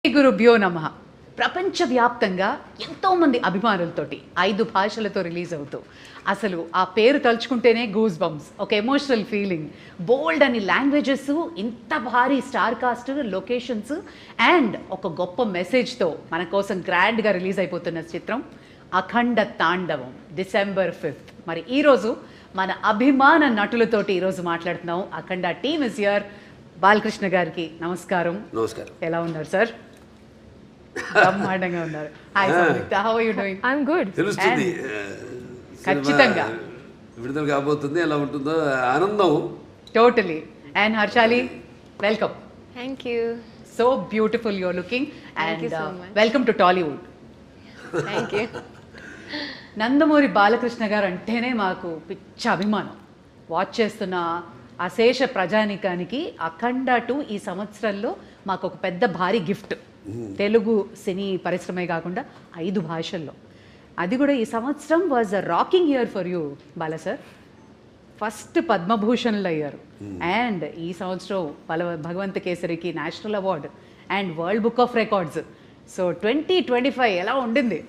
శ్రీ గురుభ్యో నమః. ప్రపంచవ్యాప్తంగా ఎంతోమంది అభిమానులతోటి 5 భాషలతో రిలీజ్ అవుతూ అసలు ఆ పేరు తలుచుకుంటేనే గూస్ బంప్స్, ఒక ఎమోషనల్ ఫీలింగ్, బోల్డ్ అని లాంగ్వేజెస్, ఇంత భారీ స్టార్ కాస్ట్, లొకేషన్స్ అండ్ ఒక గొప్ప మెసేజ్తో మన కోసం గ్రాండ్గా రిలీజ్ అయిపోతున్న చిత్రం అఖండ తాండవం December 5th. మరి ఈరోజు మన అభిమాన నటులతోటి ఈరోజు మాట్లాడుతున్నాం. Akhanda team is here. Balakrishna గారికి నమస్కారం. నమస్కారం. ఎలా ఉన్నారు సార్? బ్రహ్మాండంగా ఉన్నారు. Hi Samyuktha, how are you doing? I'm good. తెలుస్తుంది ఖచ్చితంగా విడుదల కాబోతుంది, ఎలా ఉంటుందో ఆనందం. Totally. And Harshaali, welcome. Thank you. So beautiful you are looking Thank you and so much. Welcome to Tollywood. Thank you. Nandamuri Balakrishna గారు అంటేనే మాకు పిచ్చ అభిమానం. వాచ్ చేస్తున్న అశేష ప్రజానికానికి అఖండ 2 ఈ సంవత్సరంలో మాకు ఒక పెద్ద భారీ గిఫ్ట్. తెలుగు సినీ పరిశ్రమే కాకుండా 5 భాషల్లో. అది కూడా ఈ సంవత్సరం was a rocking year for you Bala sir. First పద్మభూషణ్లు అయ్యారు అండ్ ఈ సంవత్సరం భగవంత కేసరికి national award and world book of records. So 2025 ఎలా ఉండింది?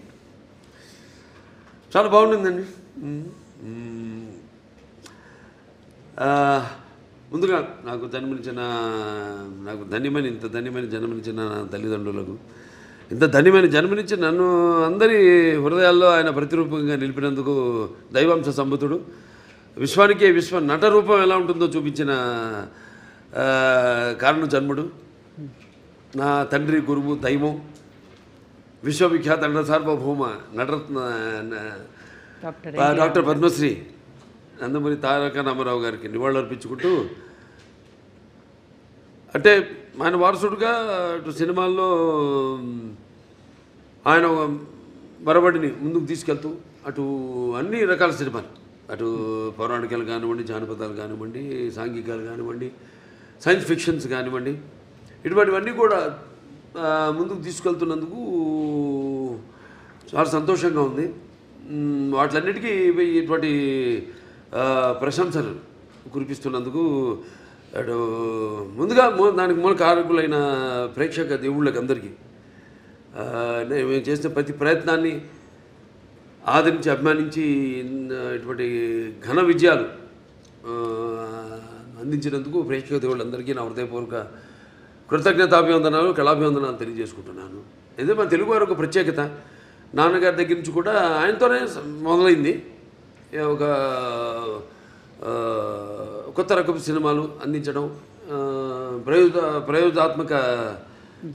చాలా బాగుంటుందండి. ముందుగా నాకు ఇంత ధన్యమైన జన్మనిచ్చిన నా తల్లిదండ్రులకు, ఇంత ధన్యమైన జన్మనిచ్చి నన్ను అందరి హృదయాల్లో ఆయన ప్రతిరూపంగా నిలిపినందుకు దైవాంశ సంభూతుడు, విశ్వానికే విశ్వ నట రూపం ఎలా ఉంటుందో చూపించిన కారణ జన్ముడు, నా తండ్రి గురువు దైవం, విశ్వవిఖ్యాత నట సార్వభౌమ నటరత్న డాక్టర్ పద్మశ్రీ నందమూరి తారక రామారావు గారికి నివాళులర్పించుకుంటూ, అంటే ఆయన వారసుడుగా అటు సినిమాల్లో ఆయన మరబడిని ముందుకు తీసుకెళ్తూ అటు అన్ని రకాల సినిమాలు, అటు పౌరాణికాలు కానివ్వండి, జానపదాలు కానివ్వండి, సాంఘికాలు కానివ్వండి, సైన్స్ ఫిక్షన్స్ కానివ్వండి, ఇటువంటివన్నీ కూడా ముందుకు తీసుకెళ్తున్నందుకు చాలా సంతోషంగా ఉంది. వాటిలన్నిటికీ ఇటువంటి ప్రశంసలు కురిపిస్తున్నందుకు అటు ముందుగా దానికి మూల కారకులైన ప్రేక్షక దేవుళ్ళకి అందరికీ మేము చేసిన ప్రతి ప్రయత్నాన్ని ఆదరించి అభిమానించి ఇటువంటి ఘన విజయాలు అందించినందుకు ప్రేక్షక దేవుళ్ళందరికీ నా హృదయపూర్వక కృతజ్ఞతాభివందనాలు, కళాభివందనాలు తెలియజేసుకుంటున్నాను. ఇదే మన తెలుగు వారి ఒక ప్రత్యేకత. నాన్నగారి దగ్గర నుంచి కూడా ఆయనతోనే మొదలైంది. ఒక కొత్త రకపు సినిమాలు అందించడం, ప్రయోగాత్మక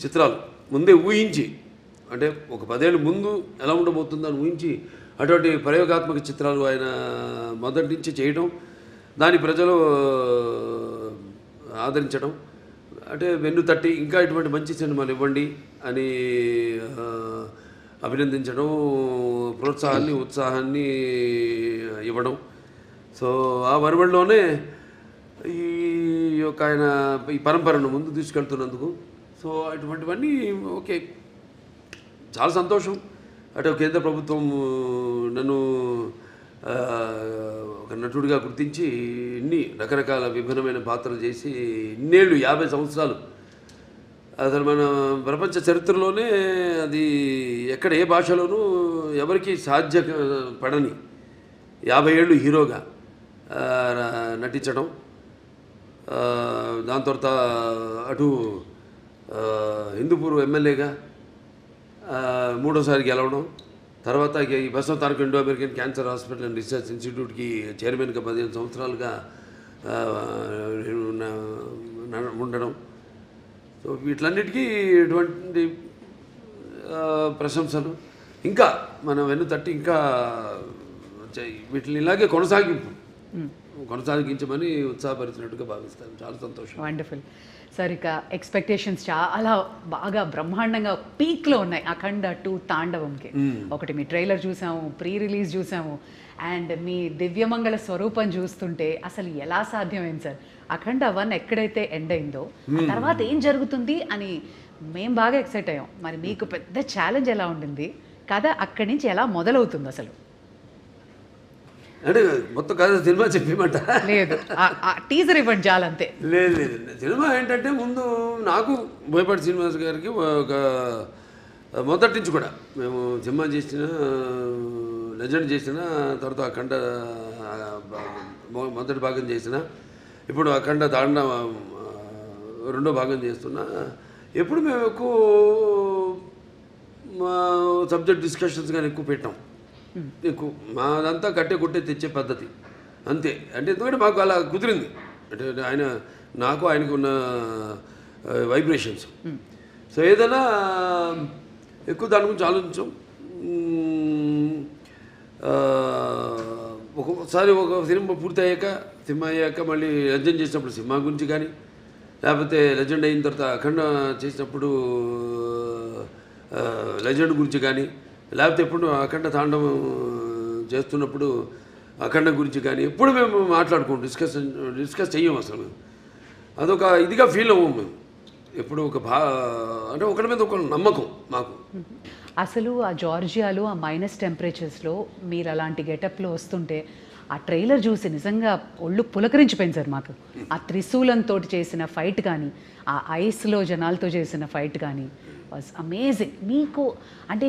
చిత్రాలు ముందే ఊహించి, అంటే ఒక 10 ఏళ్ళ ముందు ఎలా ఉండబోతుందో అని ఊహించి అటువంటి ప్రయోగాత్మక చిత్రాలు ఆయన మొదటి నుంచి చేయడం, దాని ప్రజలు ఆదరించడం, అంటే వెన్ను తట్టి ఇంకా ఇటువంటి మంచి సినిమాలు ఇవ్వండి అని అభినందించడం, ప్రోత్సాహాన్ని ఉత్సాహాన్ని ఇవ్వడం. సో ఆ వరవడిలోనే ఈ యొక్క ఆయన ఈ పరంపరను ముందు తీసుకెళ్తున్నందుకు సో అటువంటివన్నీ ఓకే, చాలా సంతోషం. అటు కేంద్ర ప్రభుత్వం నన్ను ఒక నటుడిగా గుర్తించి ఇన్ని రకరకాల విభిన్నమైన పాత్రలు చేసి ఇన్నేళ్ళు 50 సంవత్సరాలు, అసలు మన ప్రపంచ చరిత్రలోనే అది ఎక్కడ ఏ భాషలోనూ ఎవరికి సాధ్యపడని 50 ఏళ్ళు హీరోగా నటించడం, దాని తర్వాత అటు హిందూపూర్ ఎమ్మెల్యేగా 3వసారి గెలవడం, తర్వాత ఈ Basavataraka Indo American cancer hospital and research ఇన్స్టిట్యూట్కి చైర్మన్గా 15 సంవత్సరాలుగా ఉండడం. సో వీటిలన్నిటికీ ఇటువంటి ప్రశంసలు ఇంకా మనం వెన్ను తట్టి ఇంకా వీటిని ఇలాగే కొనసాగించమని ఉత్సాహపరిచినట్టుగా భావిస్తాను. చాలా సంతోషం. Wonderful sir. ఇక ఎక్స్పెక్టేషన్స్ చాలా బాగా బ్రహ్మాండంగా పీక్లో ఉన్నాయి అఖండ 2 తాండవంకి. ఒకటి మీ ట్రైలర్ చూసాము, ప్రీ రిలీజ్ చూసాము, అండ్ మీ దివ్యమంగళ స్వరూపం చూస్తుంటే అసలు ఎలా సాధ్యమైంది సార్? అఖండ 1 ఎక్కడైతే ఎండ్ అయిందో ఆ తర్వాత ఏం జరుగుతుంది అని మేము బాగా ఎక్సైట్ అయ్యాం. మరి మీకు పెద్ద ఛాలెంజ్ ఎలా ఉండింది? కథ అక్కడి నుంచి ఎలా మొదలవుతుంది అసలు? అంటే మొత్తం కథ సినిమా చెప్పిమంట లేదు టీజర్ ఇవ్వండి చాలంతే. లేదు లేదు, సినిమా ఏంటంటే ముందు నాకు బోయపాటి శ్రీనివాస్ గారికి ఒక మొదటి నుంచి కూడా మేము సినిమా చేసిన లెజెండ్ చేసిన తర్వాత అఖండ మొదటి భాగం చేసిన, ఇప్పుడు అఖండ తాండ రెండో భాగం చేస్తున్నా. ఎప్పుడు మేము ఎక్కువ మా సబ్జెక్ట్ డిస్కషన్స్ కానీ ఎక్కువ పెట్టాం. ఎక్కువ మాదంతా కట్టే కొట్టే తెచ్చే పద్ధతి అంతే. అంటే ఎందుకంటే మాకు అలా కుదిరింది, అంటే ఆయన నాకు ఆయనకు ఉన్న వైబ్రేషన్స్. సో ఏదైనా ఎక్కువ దాని గురించి ఆలోచించాం. ఒక్కొక్కసారి ఒక సినిమా పూర్తి అయ్యాక మళ్ళీ లెజెండ్ చేసినప్పుడు సినిమా గురించి కానీ, లేకపోతే లెజెండ్ అయిన తర్వాత అఖండ చేసినప్పుడు లెజెండ్ గురించి కానీ, లేకపోతే ఎప్పుడు అఖండ తాండవం చేస్తున్నప్పుడు అఖండ గురించి కానీ ఎప్పుడు మేము మాట్లాడుకోం, డిస్కస్ చెయ్యం అసలు. మేము అదొక ఇదిగా ఫీల్ అవ్వం మేము ఎప్పుడు. అంటే ఒకరి మీద ఒక నమ్మకం మాకు. అసలు ఆ జార్జియాలో ఆ మైనస్ టెంపరేచర్స్లో మీరు అలాంటి గెటప్లో వస్తుంటే ఆ ట్రైలర్ చూసి నిజంగా ఒళ్ళు పులకరించిపోయింది సార్ మాకు. ఆ త్రిశూలంతో చేసిన ఫైట్ కానీ, ఆ ఐస్లో జనాలతో చేసిన ఫైట్ కానీ వాజ్ అమేజింగ్.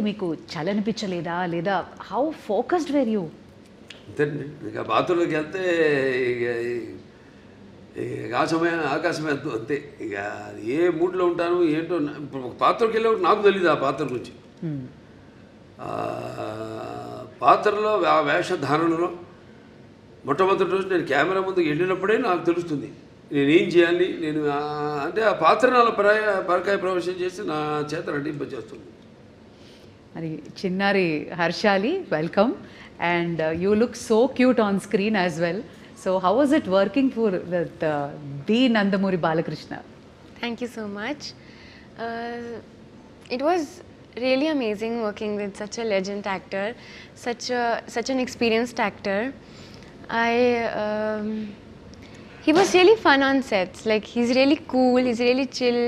మీకు చలనిపించలేదా, లేదా హౌ ఫోకస్డ్ వేర్ యూ? అంతేనండి, ఇక బాత్రూంలోకి వెళ్తే ఇక ఆకాశమే అంతే. ఇక ఏ మూడ్లో ఉంటాను ఏంటో. ఇప్పుడు ఒక పాత్రకి వెళ్ళేవాడు నాకు తెలియదు ఆ పాత్ర గురించి. పాత్రలో ఆ వేషధారణలో మొట్టమొదటి రోజు నేను కెమెరా ముందుకు వెళ్ళినప్పుడే నాకు తెలుస్తుంది నేనేం చేయాలి. నేను అంటే ఆ పాత్ర నాలో పరకాయ ప్రవేశం చేసి నా చేత నటింపజేస్తుంది. మరి చిన్నారి Harshali, welcome. And you look so cute on screen as well. So how was it working with the Nandamuri Balakrishna? Thank you so much. It was really amazing working with such a legend actor, such an experienced actor. He was really fun on sets. Like, he's really cool, he's really chill,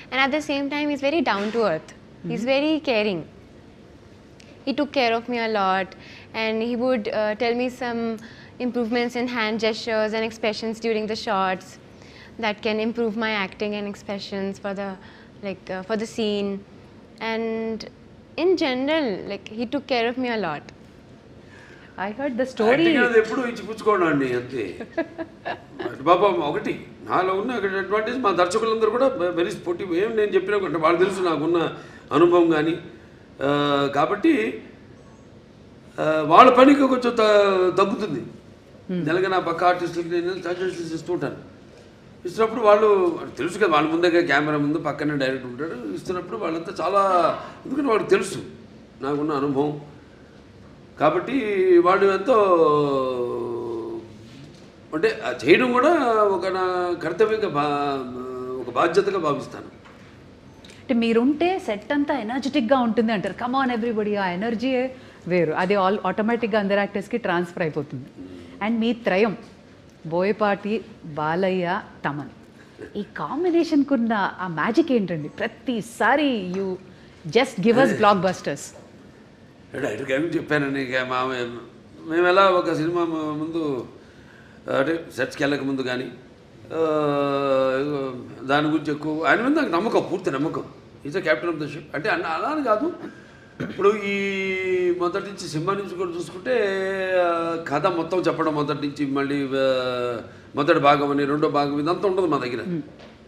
and at the same time he's very down to earth. He's very caring. He took care of me a lot, and he would tell me some improvements in hand gestures and expressions during the shots that can improve my acting and expressions for the scene. And in general, like, he took care of me a lot. I heard the story. ఎప్పుడు ఇచ్చిపుచ్చుకోవడం అండి అంతే. బాబా ఒకటి నాలో ఉన్న advantage, మా దర్శకులందరూ కూడా very sportive. ఏం నేను చెప్పినా అంటే వాళ్ళు తెలుసు నాకున్న అనుభవం కానీ, కాబట్టి వాళ్ళ పనికి కొంచెం తగ్గుతుంది. నెలగా నా పక్క ఆర్టిస్టులకి నేను సజెషన్స్ ఇస్తూ ఉంటాను. ఇస్తున్నప్పుడు వాళ్ళు తెలుసు కదా, వాళ్ళ ముందే కెమెరా ముందు పక్కనే డైరెక్టర్ ఉంటాడు. ఇస్తున్నప్పుడు వాళ్ళంతా చాలా, ఎందుకంటే వాళ్ళకి తెలుసు నాకున్న అనుభవం, కాబట్టి వాళ్ళు ఎంతో అంటే చేయడం కూడా ఒక నా కర్తవ్యంగా ఒక బాధ్యతగా భావిస్తాను. అంటే మీరుంటే సెట్ అంతా ఎనర్జెటిక్గా ఉంటుంది అంటారు. కమాన్ ఎవ్రీబడి, ఆ ఎనర్జీయే వేరు. అది ఆటోమేటిక్గా అందరు యాక్టర్స్కి ట్రాన్స్ఫర్ అయిపోతుంది. అండ్ మీ త్రయం బోయపాటి, బాలయ్య, తమన్, ఈ కాంబినేషన్కున్న ఆ మ్యాజిక్ ఏంటండి? ప్రతిసారి you just give us blockbusters. Director గారికి చెప్పానండి. ఇక మేము ఎలా ఒక సినిమా ముందు అంటే సెట్స్కి వెళ్ళక ముందు కానీ దాని గురించి ఎక్కువ ఆయన మీద నాకు నమ్మకం, పూర్తి నమ్మకం. Is a captain of the ship. అంటే అలా అని కాదు, ఇప్పుడు ఈ మొదటి నుంచి సినిమా నుంచి కూడా చూసుకుంటే కథ మొత్తం చెప్పడం మొదటి నుంచి, మళ్ళీ మొదటి భాగం అని రెండో భాగం ఇదంతా ఉండదు మా దగ్గర.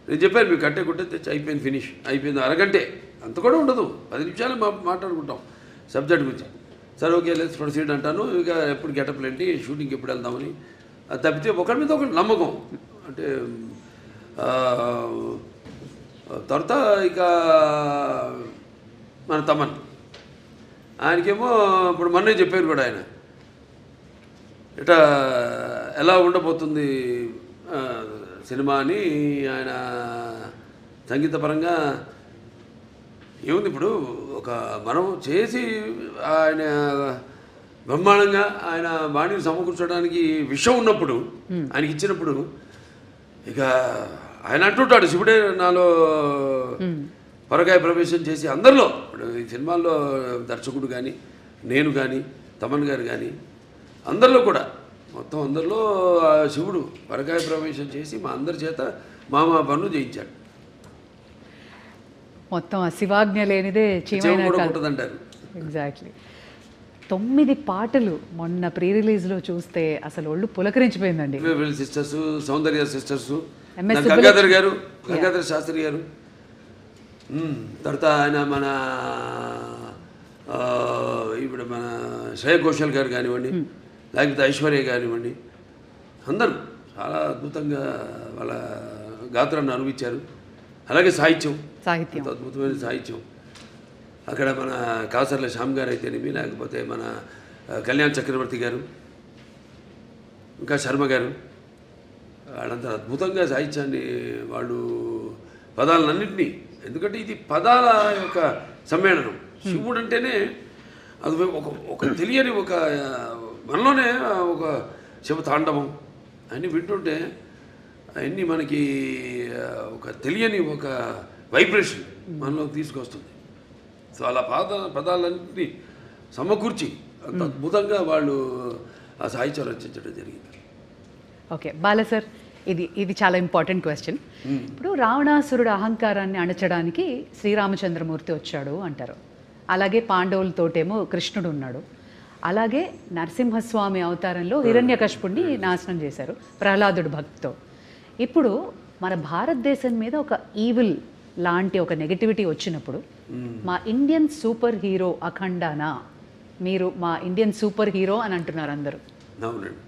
నేను చెప్పాను మీకు కట్టే కొట్టే తెచ్చి అయిపోయింది, ఫినిష్ అయిపోయింది, అరగంటే అంత కూడా ఉండదు, 10 నిమిషాలు మాట్లాడుకుంటాం సబ్జెక్ట్ గురించి. సరే ఓకే లెట్స్ ప్రొసీడ్ అంటాను. ఇక ఎప్పుడు గెటప్లు ఏంటి, షూటింగ్కి ఎప్పుడు వెళ్దామని. అది తప్పితే ఒకరి మీద ఒకటి నమ్మకం. అంటే తర్వాత ఇక మన తమన్, ఆయనకేమో ఇప్పుడు మొన్నే చెప్పారు కూడా ఆయన ఇట ఎలా ఉండబోతుంది సినిమా అని. ఆయన సంగీతపరంగా ఏముంది, ఇప్పుడు ఒక మనం చేసి ఆయన బ్రహ్మాండంగా ఆయన బాణీని సమకూర్చడానికి విషయం ఉన్నప్పుడు, ఆయనకి ఇచ్చినప్పుడు, ఇక ఆయన అంటుంటాడు శివుడే నాలో పరకాయ ప్రవేశం చేసి అందరిలో, ఇప్పుడు ఈ సినిమాల్లో దర్శకుడు కానీ, నేను కానీ, తమన్ గారు కానీ, అందరిలో కూడా మొత్తం అందరిలో ఆ శివుడు పరకాయ ప్రవేశం చేసి మా అందరి చేత మామా పనులు చేయించాడు. మొత్తం ఆ శివాజ్ఞ లేనిదే చెవు కూడా ఉంటుందంటారు. ఎగ్జాక్ట్లీ. 9 పాటలు మొన్న ప్రీ రిలీజ్లో చూస్తే అసలు ఒళ్ళు పులకరించిపోయిందండి. సిస్టర్స్, సౌందర్య సిస్టర్స్, MS గంగాధర్ గారు, గంగాధర్ శాస్త్రి గారు, తర్వాత ఆయన మన ఇప్పుడు మన శ్రేయ ఘోషల్ గారు కానివ్వండి, లేకపోతే ఐశ్వర్య కానివ్వండి, అందరూ చాలా అద్భుతంగా వాళ్ళ గాత్రాన్ని అనుభవించారు. అలాగే సాహిత్యం, అద్భుతమైన సాహిత్యం. అక్కడ మన కాసర్ల శ్యామ్ గారు అయితేనేమి, లేకపోతే మన కళ్యాణ్ చక్రవర్తి గారు, ఇంకా శర్మ గారు, వాళ్ళంతా అద్భుతంగా సాహిత్యాన్ని వాళ్ళు పదాలన్నింటినీ, ఎందుకంటే ఇది పదాల యొక్క సమ్మేళనం. శివుడు అంటేనే అది ఒక తెలియని ఒక మనలోనే ఒక శివ తాండవం అన్నీ వింటుంటే అవన్నీ మనకి ఒక తెలియని ఒక వైబ్రేషన్ మనలోకి తీసుకొస్తుంది. సో అలా పదాలన్నింటినీ సమకూర్చి అంత అద్భుతంగా వాళ్ళు ఆ సాహిత్యం రచించడం జరిగింది. ఓకే బాల సార్, ఇది చాలా ఇంపార్టెంట్ క్వశ్చన్. ఇప్పుడు రావణాసురుడు అహంకారాన్ని అణచడానికి శ్రీరామచంద్రమూర్తి వచ్చాడు అంటారు. అలాగే పాండవులతోటేమో కృష్ణుడు ఉన్నాడు. అలాగే నరసింహస్వామి అవతారంలో హిరణ్యకశిపుణ్ణి నాశనం చేశారు ప్రహ్లాదుడు భక్తితో. ఇప్పుడు మన భారతదేశం మీద ఒక ఈవిల్ లాంటి ఒక నెగటివిటీ వచ్చినప్పుడు మా ఇండియన్ సూపర్ హీరో అఖండానా, మీరు మా ఇండియన్ సూపర్ హీరో అని అంటున్నారు అందరూ. అవునండి.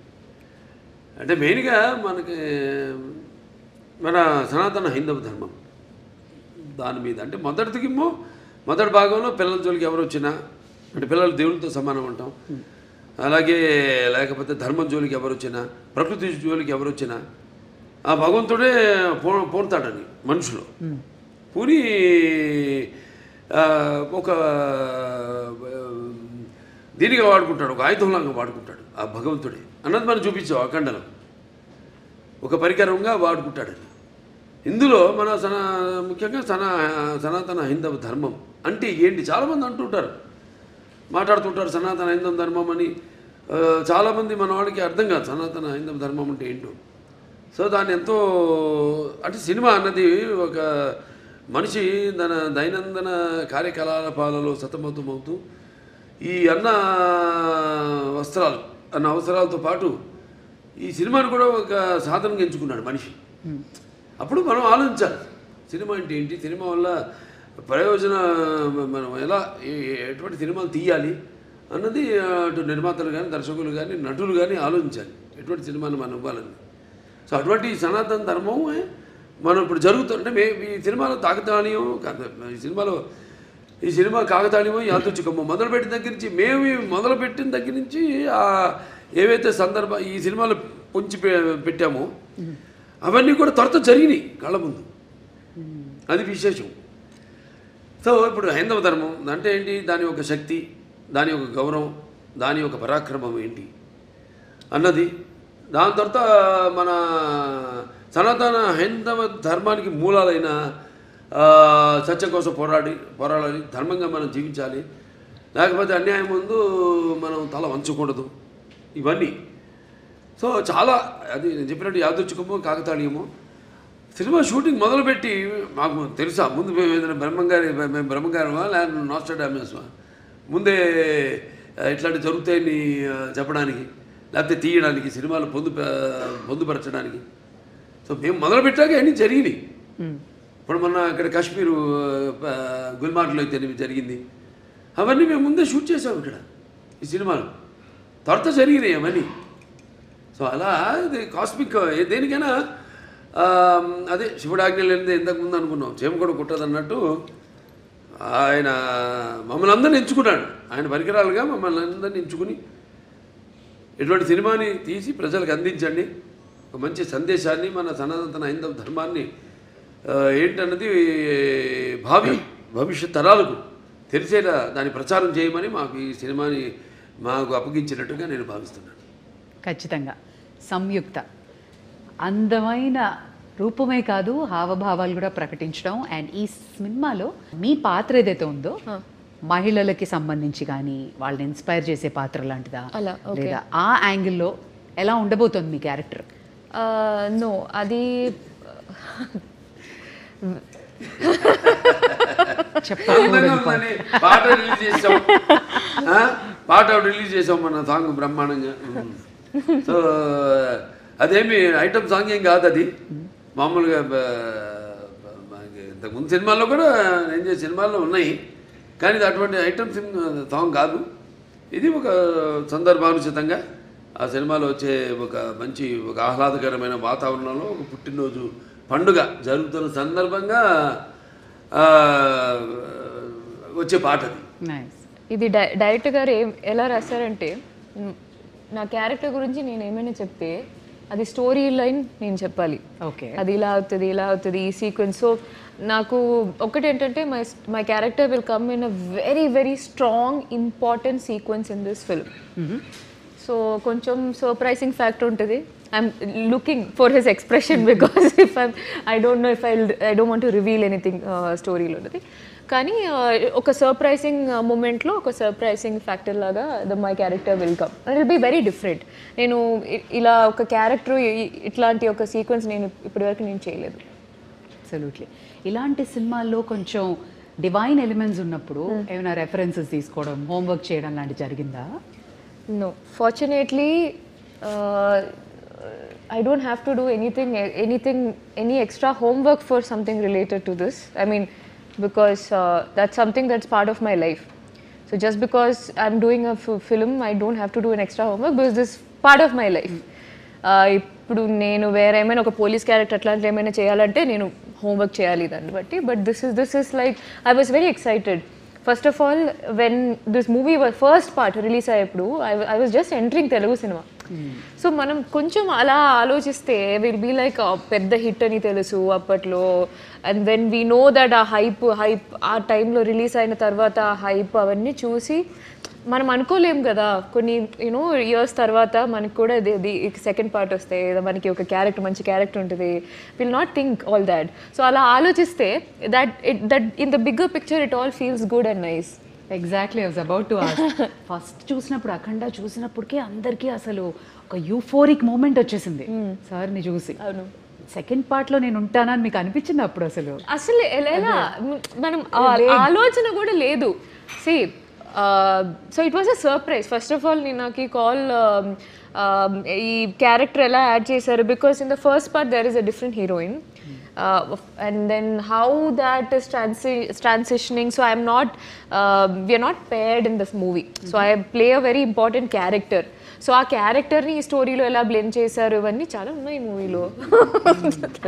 అంటే మెయిన్గా మనకి మన సనాతన హైందవ ధర్మం దాని మీద, అంటే మొదటి భాగంలో పిల్లల జోలికి ఎవరు వచ్చినా, అంటే పిల్లలు దేవుళ్ళతో సమానం అంటాం. అలాగే లేకపోతే ధర్మం జోలికి ఎవరు వచ్చినా, ప్రకృతి జోలికి ఎవరు వచ్చినా ఆ భగవంతుడే పోతాడని మనుషులు పూని ఒక దీనిగా వాడుకుంటాడు, ఒక ఆయుధంలాగా వాడుకుంటాడు ఆ భగవంతుడే అన్నది మనం చూపించాం అఖండలో. ఒక పరికరంగా వాడుకుంటాడని. ఇందులో మన ముఖ్యంగా సనాతన హైందవ ధర్మం అంటే ఏంటి చాలామంది అంటుంటారు, మాట్లాడుతుంటారు సనాతన హైందవ ధర్మం అని. చాలామంది మన వాళ్ళకి అర్థం కాదు సనాతన హైందవ ధర్మం అంటే ఏంటో. సో దాన్ని ఎంతో, అంటే సినిమా అన్నది ఒక మనిషి తన దైనందిన కార్యకలాపాలలో సతమతమవుతూ ఈ అన్న అవసరాలతో పాటు ఈ సినిమాను కూడా ఒక సాధనంగా ఎంచుకున్నాడు మనిషి. అప్పుడు మనం ఆలోచించాలి సినిమా అంటే ఏంటి, సినిమా వల్ల మనం ఎలా ఎటువంటి సినిమాలు తీయాలి అన్నది అటు నిర్మాతలు కానీ, దర్శకులు కానీ, నటులు కానీ ఆలోచించాలి ఎటువంటి సినిమాను మనం ఇవ్వాలని. సో అటువంటి సనాతన ధర్మం మనం ఇప్పుడు జరుగుతుంటే ఈ సినిమాలో తాకతాళీయం ఈ సినిమా కాకతాళీయమో యాదృచ్ఛికమో మొదలుపెట్టిన దగ్గర నుంచి మొదలుపెట్టిన దగ్గర నుంచి ఏవైతే ఈ సినిమాలో పొంచి పెట్టామో అవన్నీ కూడా త్వరతో జరిగినాయి కళ్ళ ముందు. అది విశేషం. సో ఇప్పుడు హైందవ ధర్మం అంటే ఏంటి, దాని యొక్క శక్తి, దాని యొక్క గౌరవం, దాని యొక్క పరాక్రమం ఏంటి అన్నది. దాని తర్వాత మన సనాతన హైందవ ధర్మానికి మూలాలైన సత్యం కోసం పోరాడాలి, ధర్మంగా మనం జీవించాలి, లేకపోతే అన్యాయం ముందు మనం తల వంచకూడదు, ఇవన్నీ. సో చాలా అది నేను చెప్పినట్టు యాదృచ్ఛికమో కాకతాళీయమో. సినిమా షూటింగ్ మొదలుపెట్టి మాకు తెలుసా ముందు మేము ఏదైనా బ్రహ్మంగారమా లేకపోతే నాస్ట్రాడామస్మా ముందే ఇట్లాంటివి జరుగుతాయని చెప్పడానికి, లేకపోతే తీయడానికి, సినిమాలు పొందుపరచడానికి. సో మేము మొదలుపెట్టాక అన్నీ జరిగినాయి. ఇప్పుడు మొన్న ఇక్కడ కాశ్మీరు గుల్మార్గ్లో అయితే జరిగింది, అవన్నీ మేము ముందే షూట్ చేసాము ఇక్కడ ఈ సినిమాలు, త్వరతో జరిగినాయి అవన్నీ. సో అలా ఇది కాస్మిక్ దేనికైనా అదే శివుడు ఆజ్ఞ లేనిదే ఇంతకుముందు అనుకున్నాం చేమ కూడా కుట్టదు అన్నట్టు ఆయన మమ్మల్ని అందరిని ఎంచుకున్నాడు. ఆయన పరికరాలుగా మమ్మల్ని అందరిని ఎంచుకుని ఇటువంటి సినిమాని తీసి ప్రజలకు అందించండి, ఒక మంచి సందేశాన్ని, మన సనాతన హైందవ ధర్మాన్ని ఏంటన్నది భవిష్యత్ తరాలకు తెలిసేలా దాన్ని ప్రచారం చేయమని మాకు ఈ సినిమాని అప్పగించినట్టుగా నేను భావిస్తున్నాను. ఖచ్చితంగా సంయుక్త అందమైన రూపమే కాదు హావభావాలు కూడా ప్రకటించడం. అండ్ ఈ సినిమాలో మీ పాత్ర ఏదైతే ఉందో మహిళలకి సంబంధించి కానీ వాళ్ళని ఇన్స్పైర్ చేసే పాత్ర లాంటిదా లేదా ఆ యాంగిల్లో ఎలా ఉండబోతుంది మీ క్యారెక్టర్? నో, అది ఆనందంగా ఉందని పాట రిలీజ్ చేసాం మన సాంగ్ బ్రహ్మాండంగా. సో అదేమి ఐటమ్ సాంగ్ ఏం కాదు, అది మామూలుగా ఇంతకుముందు సినిమాల్లో కూడా నేను చేసే సినిమాల్లో ఉన్నాయి, కానీ ఇది అటువంటి ఐటమ్ సాంగ్ కాదు. ఇది ఒక సందర్భానుచితంగా ఆ సినిమాలో వచ్చే ఒక మంచి ఒక ఆహ్లాదకరమైన వాతావరణంలో ఒక పుట్టినరోజు పండుగ జరుగుతున్న సందర్భంగా వచ్చే పాట అది. నైస్. ఇది డైరెక్టర్ గారు ఎలా రాశారంటే, నా క్యారెక్టర్ గురించి నేను ఏమైనా చెప్తే అది స్టోరీ లైన్ నేను చెప్పాలి. ఓకే. అది ఇలా అవుతుంది, ఇలా అవుతుంది, ఈ సీక్వెన్స్. సో నాకు ఒకటి ఏంటంటే, my character will come in a very very strong important sequence in this film. So కొంచెం సర్ప్రైజింగ్ ఫ్యాక్టర్ ఉంటుంది. I'm looking for his expression because if I don't know if I don't want to reveal anything స్టోరీలో. కానీ ఒక surprising మూమెంట్లో ఒక surprising factor లాగా my character will come and will be very different. నేను ఇలా ఒక క్యారెక్టర్ ఇట్లాంటి ఒక సీక్వెన్స్ నేను ఇప్పటివరకు నేను చేయలేదు. అబ్సల్యూట్లీ. ఇలాంటి సినిమాల్లో కొంచెం డివైన్ ఎలిమెంట్స్ ఉన్నప్పుడు ఏమైనా రెఫరెన్సెస్ తీసుకోవడం, హోంవర్క్ చేయడం లాంటి జరిగిందా? No, fortunately, I don't have to do any extra homework for something related to this. I mean, because that's something that's part of my life. So just because I'm doing a film, I don't have to do an extra homework because this is part of my life. ఇప్పుడు నేను వేరే ఏమైనా ఒక police character అట్లాంటి ఏమైనా చేయాలంటే నేను homework చేయాలి దాన్ని బట్టి. But this is like I was very excited. First of all when this movie first part release అయ్యేప్పుడు I was just entering Telugu సినిమా. సో మనం కొంచెం అలా ఆలోచిస్తే విల్ బీ లైక్ పెద్ద హిట్ అని తెలుసు అప్పట్లో. And when we know that ఆ హైప్ ఆ టైంలో రిలీజ్ అయిన తర్వాత ఆ హైప్ అవన్నీ చూసి మనం అనుకోలేం కదా, కొన్ని యూనో ఇయర్స్ తర్వాత మనకు కూడా సెకండ్ పార్ట్ వస్తే మనకి ఒక క్యారెక్టర్ మంచి క్యారెక్టర్ ఉంటుంది, will not think all that. So అలా ఆలోచిస్తే that in the bigger picture it all feels good and nice. Exactly. I was about to ask. First చూసినప్పుడు అఖండ చూసినప్పటికే అందరికీ అసలు ఒక యూఫోరిక్ మూమెంట్ వచ్చేసింది సార్ని చూసి. అవును. సెకండ్ పార్ట్లో నేను ఉంటానని మీకు అనిపించింది అప్పుడు? అసలు ఎలా మనం ఆలోచన కూడా లేదు. See so it was a surprise. First of all నేను నాకు ఈ కాల్ ఈ క్యారెక్టర్ ఎలా యాడ్ చేశారు, because in the first part there is a different heroine and then how that is transitioning. So I am not we are not paired in this movie. So I play a very important character. So ఆ క్యారెక్టర్ని ఈ స్టోరీలో ఎలా blend చేశారు ఇవన్నీ చాలా ఉన్నాయి ఈ మూవీలో.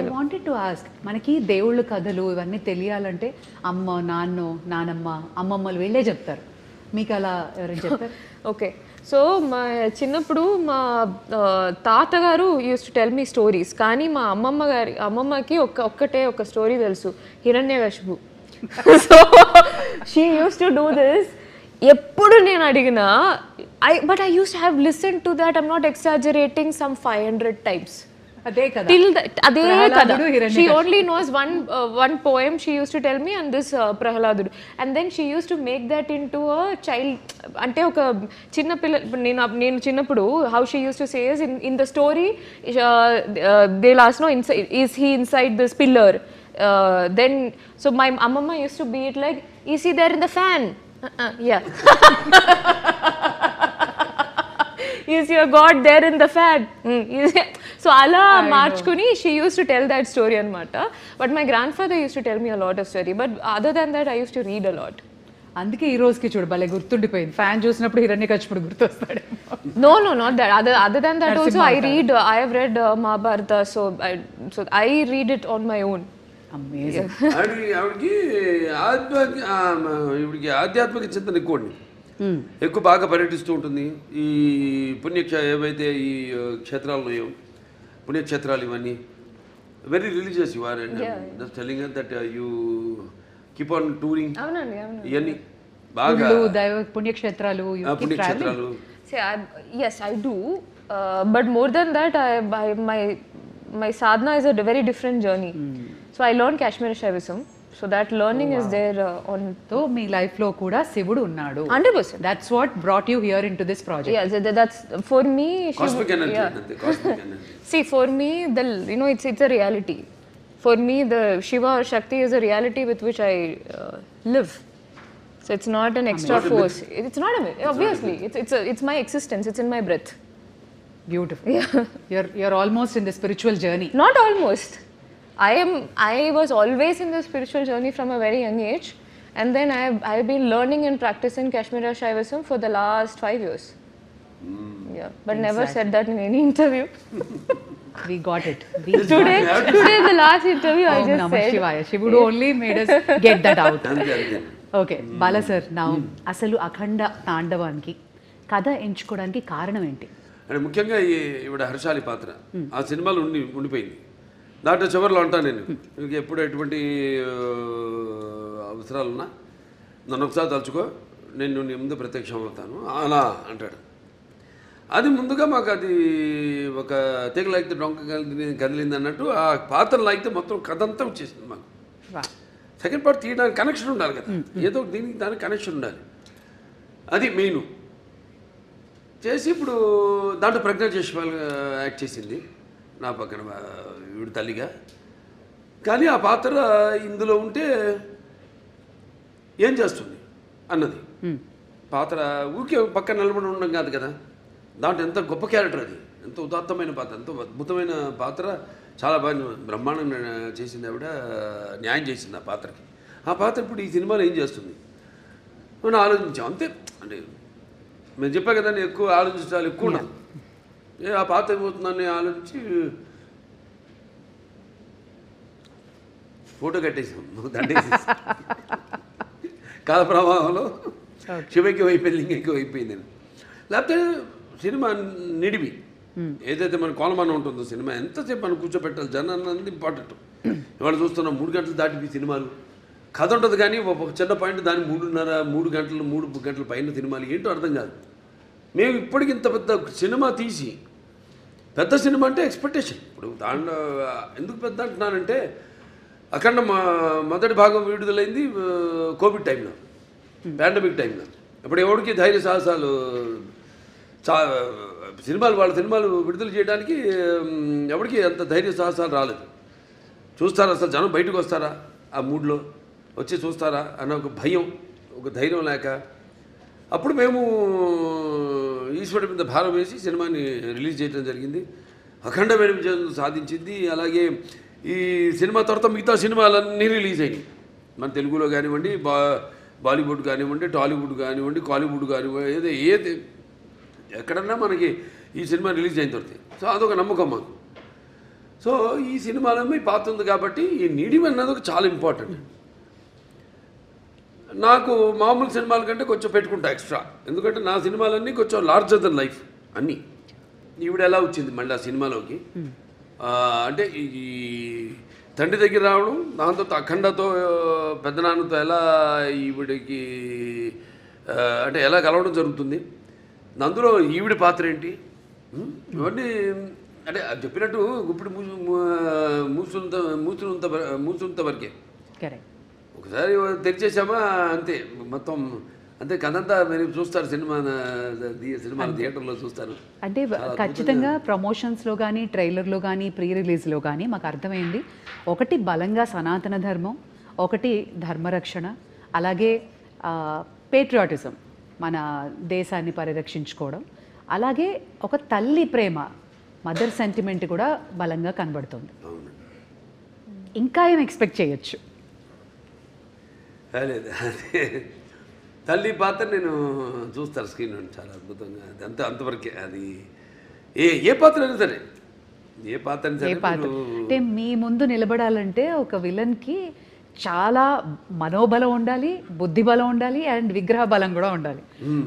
ఐ వాంటెడ్ టు ఆస్క్, మనకి దేవుళ్ళ కథలు ఇవన్నీ తెలియాలంటే అమ్మ, నానమ్మ, అమ్మమ్మలు వీళ్ళే చెప్తారు. మీకు అలా ఎవరైనా చెప్తారు? ఓకే. సో మా చిన్నప్పుడు మా తాతగారు used to tell me stories. కానీ మా అమ్మమ్మకి ఒక్కటే ఒక స్టోరీ తెలుసు, Hiranyakashipu. So she used to do this. ఎప్పుడు నేను అడిగినా but I used to have listen to that, I'm not exaggerating, some 500 times. అదే కదా. అదే కదా. She only knows one poem she used to tell me, and this Prahaladudu. And then she used to make that into a child, అంటే ఒక చిన్న పిల్ల. నేను చిన్నప్పుడు how she used to say is in the story they'll ask, no, is he inside this pillar? Then so my amma used to be it like, is he there in the fan? Yeah. Is your God there in the fan? So ala marchkuni she used to tell that story anamata. But my grandfather used to tell me a lot of story. But other than that I used to read a lot. అందుకే ఈ రోజుకి చూడు భలే గుర్తుండిపోయింది. Fan చూసినప్పుడు హిరణ్యకశిపుడు గుర్తొస్తాడు. No, not that. Other than that also I have read Mahabharata. So I read it on my own. Amazing. ఆవిడికి ఆధ్యాత్మిక చింతన ఎక్కువ బాగా పర్యటిస్తూ ఉంటుంది. ఈ ఏవైతే ఈ క్షేత్రాలు ఉన్నాయో, పుణ్యక్షేత్రాలు ఇవన్నీ very religious you are. And just telling that you keep on touring. అవునండి. ఇవన్నీ బాగా పుణ్యక్షేత్రాలు. Yes, I do. But more than that, my sadhana is a very different journey. So I learned Kashmiri Shaivism. So that learning is there on so మీ లైఫ్లో కూడా శివుడు ఉన్నాడు. 100%. That's what brought you here into this project. Yeah, that's for me. Cosmic energy అంతే, cosmic energy. See, for me, it's a reality. For me, the Shiva or Shakti is a reality with which I live. So it's not an extra force. It's not a myth. Obviously, it's my existence. It's in my breath. Beautiful. you're almost in the spiritual journey. Not almost. I was always in the spiritual journey from a very young age, and then I've been learning and practicing Kashmira Shaivism for the last 5 years. Yeah, but never said that in any interview. We got it. Today, in the last interview, I just Namah said. Shivaya. Shivudu only made us get that out. అంతే అంతే. Okay Bala sir, నా అసలు అఖండ తాండవానికి కథ ఎంచుకోవడానికి కారణం ఏంటి? అంటే ముఖ్యంగా ఈవిడ హర్షాలి పాత్ర ఆ సినిమాలో ఉండిపోయింది. దాంట్లో చివరిలో అంటాను నేను, మీకు ఎప్పుడు ఎటువంటి అవసరాలున్నా నన్ను ఒకసారి తలుచుకో, నేను నీ ముందు ప్రత్యక్షం అవుతాను అలా అంటాడు. అది ముందుగా మాకు అది ఒక తెగ లాగితే డొంక కదిలింది అన్నట్టు ఆ పాత్ర లాగితే మొత్తం కథ అంతా వచ్చేసింది మాకు. సెకండ్ పార్ట్ తీయడానికి కనెక్షన్ ఉండాలి కదా, ఏదో దీనికి దానికి కనెక్షన్ ఉండాలి. అది మెయిన్ చేసి ఇప్పుడు దాంట్లో ప్రజ్ఞా జైస్వాల్ యాక్ట్ చేసింది నా పక్కన వీడు తల్లిగా. కానీ ఆ పాత్ర ఇందులో ఉంటే ఏం చేస్తుంది అన్నది పాత్ర ఊరికే పక్కన నిలబడి ఉండడం కాదు కదా, దాంట్లో ఎంత గొప్ప క్యారెక్టర్ అది, ఎంత ఉదాత్తమైన పాత్ర, ఎంత అద్భుతమైన పాత్ర, చాలా బాగా బ్రహ్మాండంగా చేసింది ఆవిడ, న్యాయం చేసింది ఆ పాత్రకి. ఆ పాత్ర ఇప్పుడు ఈ సినిమాలో ఏం చేస్తుంది మనం ఆలోచించాం అంతే. అంటే మేము చెప్పా కదా, నేను ఎక్కువ ఆలోచించాలి, ఎక్కువ ఉన్నాను. ఆ పాత్ర ఏమవుతుందని ఆలోచించి ఫోటో కట్టేసాం, దండేసేసి కాల ప్రవాహంలో శివకి అయిపోయింది, లింగకి అయిపోయింది. లేకపోతే సినిమా నిడివి ఏదైతే మన కోలమానం ఉంటుందో సినిమా ఎంతసేపు మనం కూర్చోబెట్టాలి, జనాన్ని అన్నది ఇంపార్టెంట్. ఇవాళ చూస్తున్నాం 3 గంటలు దాటిపి సినిమాలు, కథ ఉంటుంది కానీ ఒక చిన్న పాయింట్ దాన్ని 3 గంటల పైన సినిమాలు ఏంటో అర్థం కాదు. మేము ఇప్పటికి ఇంత పెద్ద సినిమా తీసి, పెద్ద సినిమా అంటే ఎక్స్పెక్టేషన్. ఇప్పుడు దాంట్లో ఎందుకు పెద్ద అంటున్నానంటే, అఖండ మొదటి భాగం విడుదలైంది కోవిడ్ టైంలో, పాండమిక్ టైంలో. ఇప్పుడు ఎవరికి ధైర్య సాహసాలు, సినిమాలు వాళ్ళ సినిమాలు విడుదల చేయడానికి ఎవరికి అంత ధైర్య సాహసాలు రాలేదు. చూస్తారా అసలు జనం బయటకు వస్తారా, ఆ మూడ్లో వచ్చి చూస్తారా అన్న ఒక భయం, ఒక ధైర్యం లేక, అప్పుడు మేము ఈశ్వరుడి మీద భారం వేసి సినిమాని రిలీజ్ చేయడం జరిగింది. అఖండమైన విజయం సాధించింది. అలాగే ఈ సినిమా తర్వాత మిగతా సినిమాలన్నీ రిలీజ్ అయినాయి, మన తెలుగులో కానివ్వండి, బాలీవుడ్ కానివ్వండి, టాలీవుడ్ కానివ్వండి, కాలీవుడ్ కానివ్వండి, ఏది ఎక్కడన్నా మనకి ఈ సినిమా రిలీజ్ అయిన తర్వాత. సో అదొక నమ్మకం మాకు. సో ఈ సినిమాలో మీ పాత్ర ఉంది కాబట్టి ఈ నీడివి అన్నది ఒక చాలా ఇంపార్టెంట్. నాకు మామూలు సినిమాల కంటే కొంచెం పెట్టుకుంటా ఎక్స్ట్రా, ఎందుకంటే నా సినిమాలన్నీ కొంచెం లార్జర్ దెన్ లైఫ్ అన్నీ. ఈవిడ ఎలా వచ్చింది మళ్ళీ ఆ సినిమాలోకి అంటే ఈ తండ్రి దగ్గర రావడం, దాంతో అఖండతో పెద్దనాన్నతో ఎలా ఈవిడికి అంటే ఎలా కలవడం జరుగుతుంది, అందులో ఈవిడ పాత్ర ఏంటి, ఇవన్నీ అంటే చెప్పినట్టు ఇప్పుడు మూసుంత వరకే. ఒకసారి తెరిచేసామా అంతే, మొత్తం అంతే కథంతా మీరు చూస్తారు, సినిమా థియేటర్లో చూస్తారు. అంటే ఖచ్చితంగా ప్రమోషన్స్లో కానీ, ట్రైలర్లో కానీ, ప్రీ రిలీజ్లో కానీ మాకు అర్థమైంది, ఒకటి బలంగా సనాతన ధర్మం, ఒకటి ధర్మరక్షణ, అలాగే పేట్రియాటిజం, మన దేశాన్ని పరిరక్షించుకోవడం, అలాగే ఒక తల్లి ప్రేమ, మదర్ సెంటిమెంట్ కూడా బలంగా కనబడుతుంది. ఇంకా ఏం ఎక్స్పెక్ట్ చేయొచ్చు? లేదు, అదే తల్లి పాత్ర నేను చూస్తాను స్క్రీన్ చాలా అద్భుతంగా, అది అంతవరకే. అది ఏ పాత్ర అయినా సరే, ఏ పాత్ర అయినా సరే. అంటే మీ ముందు నిలబడాలంటే ఒక విలన్కి చాలా మనోబలం ఉండాలి, బుద్ధి బలం ఉండాలి, అండ్ విగ్రహ బలం కూడా ఉండాలి.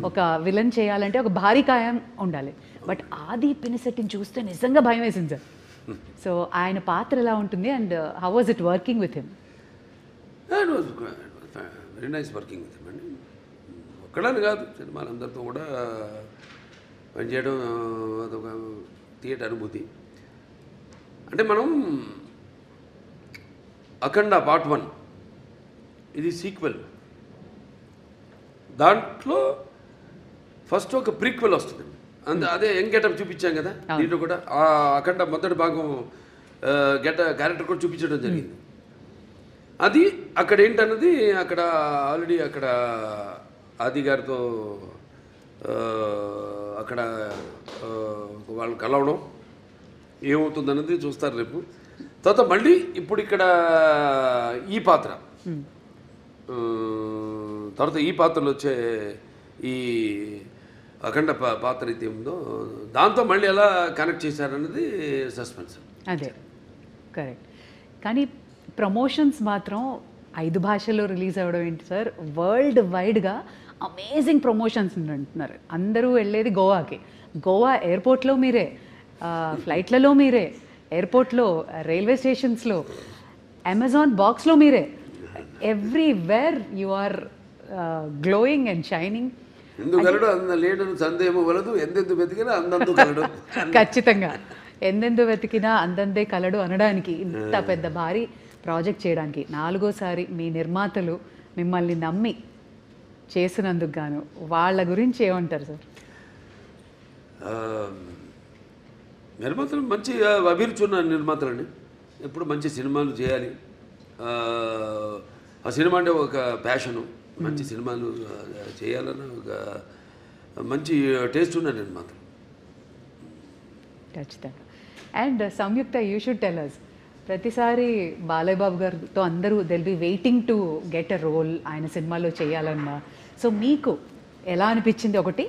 ఒక విలన్ చేయాలంటే ఒక భారీ కాయం ఉండాలి. బట్ ఆది పినిశెట్టిని చూస్తే నిజంగా భయం వేసింది సార్. సో ఆయన పాత్ర ఎలా ఉంటుంది and how was it working with him? Very nice working with him అండి. ఒక్కడని కాదు, సినిమాలందరితో కూడా పనిచేయడం అదొక థియేటర్ అనుభూతి. అంటే మనం అఖండ పార్ట్ 1 ఇది సీక్వెల్. దాంట్లో ఫస్ట్ ఒక ప్రీక్వెల్ వస్తుంది. అదే యంగ్ గెటప్ చూపించాం కదా, దీంట్లో కూడా అఖండ మొదటి భాగం క్యారెక్టర్ కూడా చూపించడం జరిగింది. అది అక్కడ ఏంటన్నది అక్కడ ఆల్రెడీ అక్కడ ఆది గారితో అక్కడ వాళ్ళు కలవడం ఏమవుతుందన్నది చూస్తారు రేపు. తర్వాత మళ్ళీ ఇప్పుడు ఇక్కడ ఈ పాత్ర, తర్వాత ఈ పాత్రలో వచ్చే ఈ అఖండ పాత్ర అయితే ఉందో దాంతో మళ్ళీ ఎలా కనెక్ట్ చేశారన్నది సస్పెన్స్. అదే కరెక్ట్. కానీ ప్రమోషన్స్ మాత్రం 5 భాషల్లో రిలీజ్ అవ్వడం ఏంటి సార్, వరల్డ్ వైడ్గా అమేజింగ్ ప్రమోషన్స్ అంటున్నారు. అందరూ వెళ్ళేది గోవాకి, గోవా ఎయిర్పోర్ట్లో మీరే, ఫ్లైట్లలో మీరే, ఎయిర్పోర్ట్లో, రైల్వే స్టేషన్స్లో, అమెజాన్ బాక్స్లో మీరే, everywhere you are glowing and shining. ఎందుకలడు అంద లేడను సందేహము వలదు, ఎందెందు వెతికినా అందందు కలడు. ఖచ్చితంగా ఎందెందు వెతికినా అందందే కలడు అనడానికి, ఇంత పెద్ద భారీ ప్రాజెక్ట్ చేయడానికి 4వసారి మీ నిర్మాతలు మిమ్మల్ని నమ్మి చేసినందుకు గాను వాళ్ళ గురించి ఏమంటారు సార్? నిర్మాతలు మంచి అభిరుచి ఉన్న నిర్మాతలండి. ఎప్పుడు మంచి సినిమాలు చేయాలి, ఆ సినిమా అంటే ఒక ప్యాషను, మంచి సినిమాలు చేయాలన్న ఒక మంచి టేస్ట్ ఉన్న నిర్మాతలు. ఖచ్చితంగా. And Samyuktha, you should tell us, ప్రతిసారి బాలయ్య బాబు గారితో అందరూ they'll be waiting to get a role ఆయన సినిమాలో చేయాలన్నా. సో మీకు ఎలా అనిపించింది ఒకటి,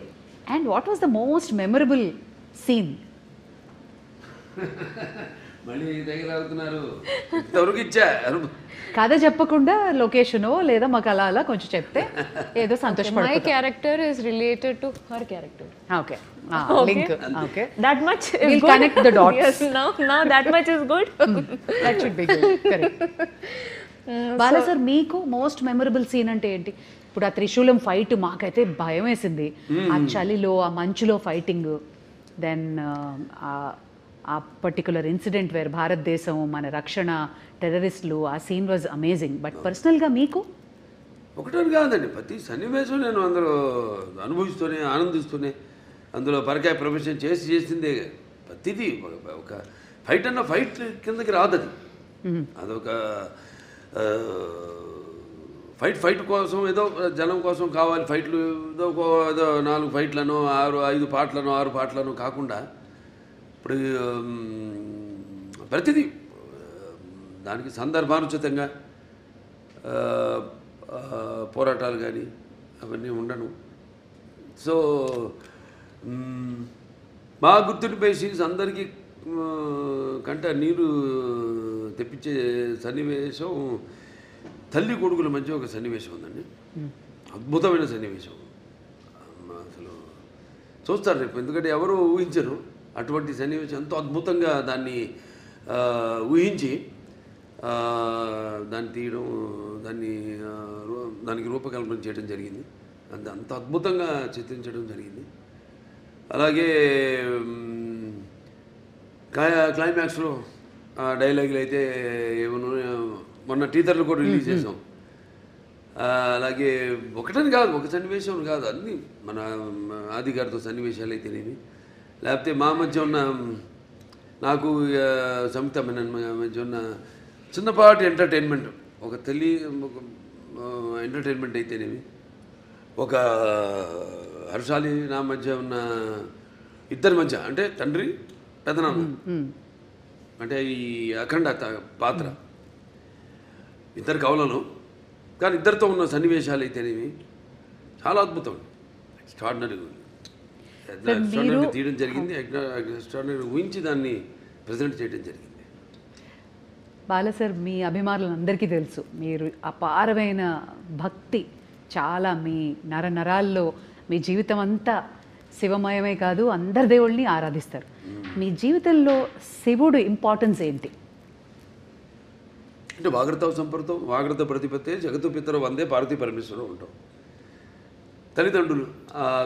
and what was the most memorable scene? మళ్ళీ దగ్గర అవుతున్నారు, ఇంతవరకు ఇచ్చా కథ చెప్పకుండా లొకేషనో లేదా మాకు అలా అలా కొంచెం చెప్తే ఏదో సంతోషపడుతుంది. My character is related to her character. Okay, link. Okay, That much is we'll good. connect the dots. Yes, now that much is good. That should be good. Correct. Bala sir, మీకు మోస్ట్ మెమరబుల్ సీన్ అంటే ఏంటి? ఇప్పుడు ఆ త్రిశూలం fight మాకైతే భయం వేసింది, ఆ చలిలో ఆ మంచులో ఫైటింగ్, దెన్ ఆ పర్టికులర్ ఇన్సిడెంట్ వేర్ భారతదేశం మన రక్షణ, టెర్రరిస్టులు, ఆ సీన్ వాజ్ అమేజింగ్. బట్ పర్సనల్గా మీకు? ఒకటని కాదండి, ప్రతి సన్నివేశం నేను అందులో అనుభవిస్తూనే ఆనందిస్తూనే అందులో పరకాయ ప్రొఫెషన్ చేసిందే. ప్రతిదీ ఒక ఫైట్ అన్న ఫైట్ కిందకి రాదు అది. అదొక ఫైట్ కోసం ఏదో జనం కోసం కావాలి ఫైట్లు, ఏదో 4 ఫైట్లను 5 పాటలను 6 పాటలను కాకుండా ఇప్పుడు ప్రతిదీ దానికి సందర్భానుచితంగా పోరాటాలు కానీ అవన్నీ ఉండను. సో మా గుర్తుండిపోయే సీన్స్ అందరికీ కంట నీరు తెప్పించే సన్నివేశం తల్లి కొడుకుల మధ్య ఒక సన్నివేశం ఉందండి, అద్భుతమైన సన్నివేశం. అసలు చూస్తారు రేపు, ఎందుకంటే ఎవరు ఊహించరు అటువంటి సన్నివేశం. ఎంతో అద్భుతంగా దాన్ని ఊహించి దాన్ని తీయడం, దానికి రూపకల్పన చేయడం జరిగింది. అంత అద్భుతంగా చిత్రించడం జరిగింది. అలాగే క్లైమాక్స్లో డైలాగులు అయితే ఏమన్నా మొన్న టీజర్లు కూడా రిలీజ్ చేసాం. అలాగే ఒకటని కాదు, ఒక సన్నివేశం కాదు, అన్నీ మన ఆది గారితో సన్నివేశాలు అయితేనేమి, లేకపోతే మా మధ్య ఉన్న నాకు సంయుక్త మధ్య ఉన్న చిన్నపాటి ఎంటర్టైన్మెంట్, ఒక ఎంటర్టైన్మెంట్ అయితేనేమి, ఒక హర్షాలి నా మధ్య ఉన్న ఇద్దరి మధ్య, అంటే తండ్రి పెదనాన్న, అంటే ఈ అఖండ పాత్ర ఇద్దరు కవులను, కానీ ఇద్దరితో ఉన్న సన్నివేశాలు అయితేనేమి చాలా అద్భుతం, ఎక్స్ట్రాడినరీ తీయడం జరిగింది. ఎక్స్ట్రాడినరీ ఊహించి దాన్ని ప్రజెంట్ చేయడం జరిగింది. బాలా సార్, మీ అభిమానులందరికీ తెలుసు మీరు అపారమైన భక్తి, చాలా మీ నరాల్లో, మీ జీవితం అంతా శివమయమే కాదు, అందరి దేవుళ్ళని ఆరాధిస్తారు. మీ జీవితంలో శివుడు ఇంపార్టెన్స్ ఏంటి? అంటే వాగ్రత సంపర్తం, వాగ్రత ప్రతిపత్తే జగత్తు పితరు వందే పార్వతీ పరమేశ్వరం ఉంటాం. తల్లిదండ్రులు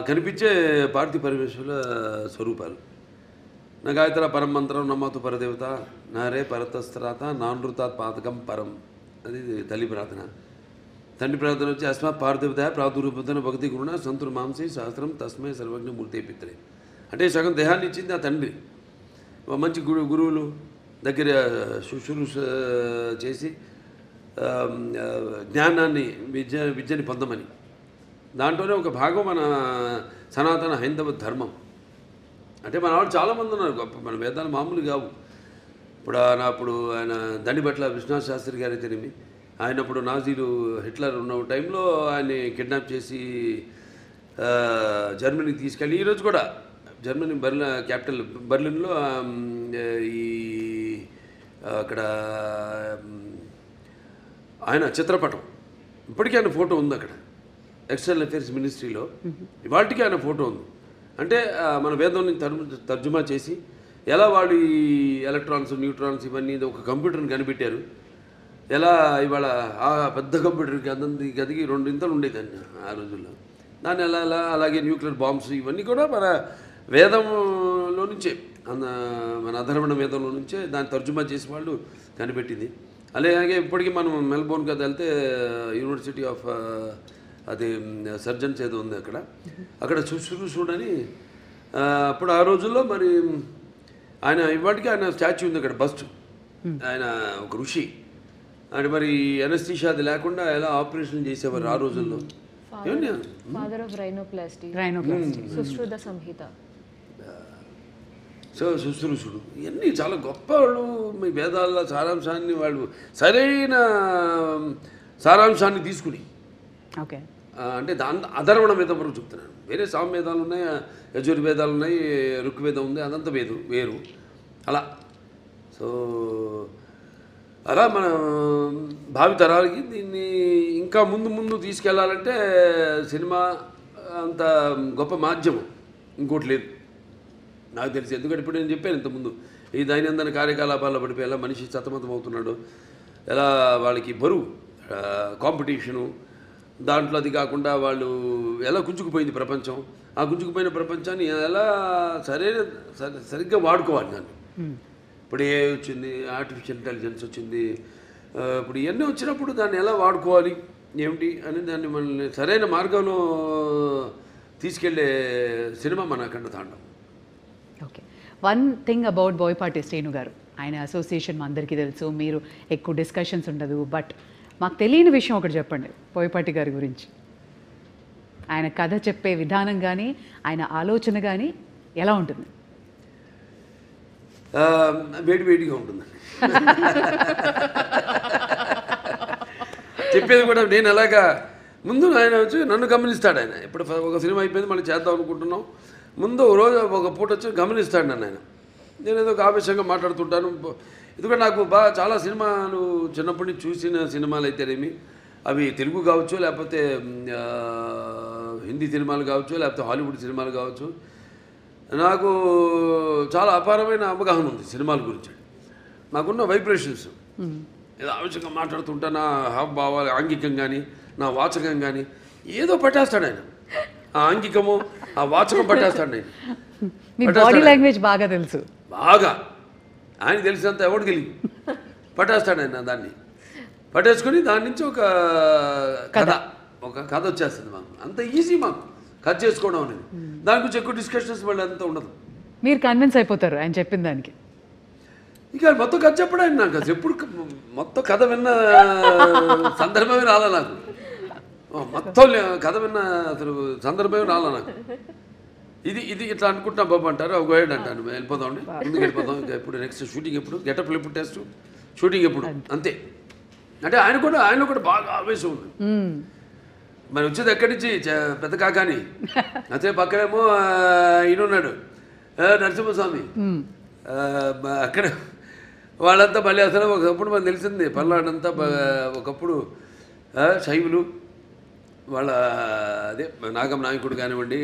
కనిపించే పార్వతీ పరమేశ్వరుల స్వరూపాలు. నా గాయత్ర పరం మంత్రం నమ్మతు పరదేవత నారే పరతస్త్రాత నానృతాత్ పాతకం పరం, అది తల్లి ప్రార్థన. తండ్రి ప్రార్థన వచ్చి అస్మాత్ పార్థివత ప్రాదురూపతన భక్తి గురుణ సంతుర్ మాంసే సహస్రం తస్మై సర్వజ్ఞ మూర్తే పిత్రే. అంటే సగం దేహాన్ని ఇచ్చింది ఆ తండ్రి. మంచి గురువులు దగ్గర శుశ్రూష చేసి జ్ఞానాన్ని విద్యని పొందమని. దాంట్లోనే ఒక భాగం మన సనాతన హైందవ ధర్మం. అంటే మన వాళ్ళు చాలామంది ఉన్నారు గొప్ప, మన వేదాలు మామూలు కావు. అప్పుడు ఆయన దండిబట్ల విశ్వనాథ శాస్త్రి గారి తెలివి, ఆయనప్పుడు నాజీలు హిట్లర్ ఉన్న టైంలో ఆయన్ని కిడ్నాప్ చేసి జర్మనీకి తీసుకెళ్ళి, ఈరోజు కూడా జర్మనీ క్యాపిటల్ బర్లిన్లో ఈ అక్కడ ఆయన చిత్రపటం ఇప్పటికీ ఆయన ఫోటో ఉంది అక్కడ ఎక్స్టర్నల్ అఫేర్స్ మినిస్ట్రీలో. ఇవాళకి ఆయన ఫోటో ఉంది. అంటే మన వేదాన్ని తర్జుమా చేసి ఎలా వాళ్ళు ఈ ఎలక్ట్రాన్స్ న్యూట్రాన్స్ ఇవన్నీ ఒక కంప్యూటర్ని కనిపెట్టారు. ఎలా ఇవాళ ఆ పెద్ద కంప్యూటర్కి గదికి 2 ఇంతలు ఉండేదండి ఆ రోజుల్లో. దాన్ని ఎలా అలాగే న్యూక్లియర్ బాంబ్స్ ఇవన్నీ కూడా మన వేదంలో నుంచే, మన అధర్వణ వేదంలో నుంచే దాన్ని తర్జుమా చేసి వాళ్ళు కనిపెట్టింది. అలాగే ఇప్పటికీ మనం మెల్బోర్న్ కదా వెళ్తే యూనివర్సిటీ ఆఫ్ అది సర్జన్స్ ఏదో ఉంది అక్కడ శుశ్రూషుడని అప్పుడు ఆ రోజుల్లో మరి ఆయన ఇవాటికి ఆయన స్టాచ్యూ ఉంది అక్కడ, బస్ట్. ఆయన ఒక ఋషి. అంటే మరి ఎనస్థీషియా అది లేకుండా ఎలా ఆపరేషన్ చేసేవారు ఆ రోజుల్లో. Father of rhinoplasty, Sushruta Samhita. So శుశ్రూషుడు ఇవన్నీ చాలా గొప్ప వాళ్ళు. మీ వేదాల సారాంశాన్ని వాళ్ళు సరైన సారాంశాన్ని తీసుకుని, ఓకే, అంటే అధర్వణ వేదం వరకు చెప్తున్నాను. వేరే సామవేదాలు ఉన్నాయి, యజుర్వేదాలు ఉన్నాయి, ఋగ్వేదం ఉంది, అదంతా వేరు అలా. సో అలా మన భావి తరాలకి దీన్ని ఇంకా ముందు తీసుకెళ్లాలంటే సినిమా అంత గొప్ప మాధ్యమం ఇంకోటి లేదు నాకు తెలిసి. ఎందుకంటే ఇప్పుడు నేను చెప్పాను ఇంతకుముందు, ఈ దైనందిన కార్యకలాపాల్లో పడిపోయి ఎలా మనిషి సతమతం అవుతున్నాడు, ఎలా వాళ్ళకి బరువు కాంపిటీషను, దాంట్లో అది కాకుండా వాళ్ళు ఎలా గుంజుకుపోయింది ప్రపంచం. ఆ గుంజుకుపోయిన ప్రపంచాన్ని ఎలా సరిగ్గా వాడుకోవాలి దాన్ని. ఇప్పుడు ఏ వచ్చింది, ఆర్టిఫిషియల్ ఇంటెలిజెన్స్ వచ్చింది, ఇప్పుడు ఇవన్నీ వచ్చినప్పుడు దాన్ని ఎలా వాడుకోవాలి ఏమిటి అని దాన్ని మనల్ని సరైన మార్గంలో తీసుకెళ్లే సినిమా మన అఖండ తాండవం. Okay, one thing about Boyapati Srinu గారు, ఆయన అసోసియేషన్ మా అందరికీ తెలుసు, మీరు ఎక్కువ డిస్కషన్స్ ఉండదు, బట్ మాకు తెలియని విషయం ఒకటి చెప్పండి బోయపాటి గారి గురించి. ఆయన కథ చెప్పే విధానం కానీ ఆయన ఆలోచన కానీ ఎలా ఉంటుంది? వేడిగా ఉంటుందండి. చెప్పేది కూడా నేను అలాగా ముందు ఆయన వచ్చి నన్ను గమనిస్తాడు. ఆయన ఇప్పుడు ఒక సినిమా అయిపోయింది మళ్ళీ చేద్దాం అనుకుంటున్నాం, ముందు రోజు ఒక పూట వచ్చి గమనిస్తాడు నన్ను ఆయన. నేను ఏదో ఒక ఆవేశంగా మాట్లాడుతుంటాను. ఎందుకంటే నాకు చాలా సినిమాలు చిన్నప్పటి నుంచి చూసిన సినిమాలు అయితేనేమి, అవి తెలుగు కావచ్చు, లేకపోతే హిందీ సినిమాలు కావచ్చు, లేకపోతే హాలీవుడ్ సినిమాలు కావచ్చు, నాకు చాలా అపారమైన అవగాహన ఉంది సినిమాల గురించి. నాకున్న వైబ్రేషన్స్, ఏదో ఆవేశంగా మాట్లాడుతుంటా, నా హావభావాలు ఆంగికం కానీ నా వాచకం కానీ ఏదో పట్టేస్తాడు ఆయన. ఆ ఆంగికము ఆ వాచకం పట్టేస్తాడు ఆయన. మీ బాడీ లాంగ్వేజ్ బాగా తెలుసు, బాగా ఆయన తెలిసినంత ఎవరికి తెలియదు. పట్టేస్తాడు ఆయన దాన్ని, పట్టేసుకొని దాని నుంచి ఒక కథ వచ్చేస్తుంది మాకు. అంత ఈజీ మాకు కథ చేసుకోవడం అనేది. దాని గురించి ఎక్కువ డిస్కషన్స్ మళ్ళీ అంతా ఉండదు. మీరు కన్విన్స్ అయిపోతారు ఆయన చెప్పిన దానికి. ఇక మొత్తం కథ చెప్పడం ఆయన నాకు అసలు ఎప్పుడు మొత్తం కథ విన్న సందర్భమే రాలా నాకు. మొత్తం కథ విన్న అసలు సందర్భమే రాలా నాకు. ఇది ఇట్లా అనుకుంటున్నా బాబు అంటారు, ఒక గైడ్ అంటాను, వెళ్ళిపోదామండి ముందుకు వెళ్ళిపోదాం. ఇంకా ఎప్పుడు నెక్స్ట్ షూటింగ్ ఎప్పుడు, గెటప్లు ఎప్పుడు, టెస్ట్ షూటింగ్ ఎప్పుడు, అంతే. అంటే ఆయనలో కూడా బాగా ఆవేశం ఉంది. మరి వచ్చేది ఎక్కడి నుంచి పెద్ద కాకాని, అదే పక్కనేమో ఈయన ఉన్నాడు నరసింహస్వామి, అక్కడ వాళ్ళంతా మళ్ళీ అసలు ఒకప్పుడు మనకు తెలిసింది పల్నాడంతా ఒకప్పుడు శైవులు, వాళ్ళ అదే నాగమ నాయకుడు కానివ్వండి,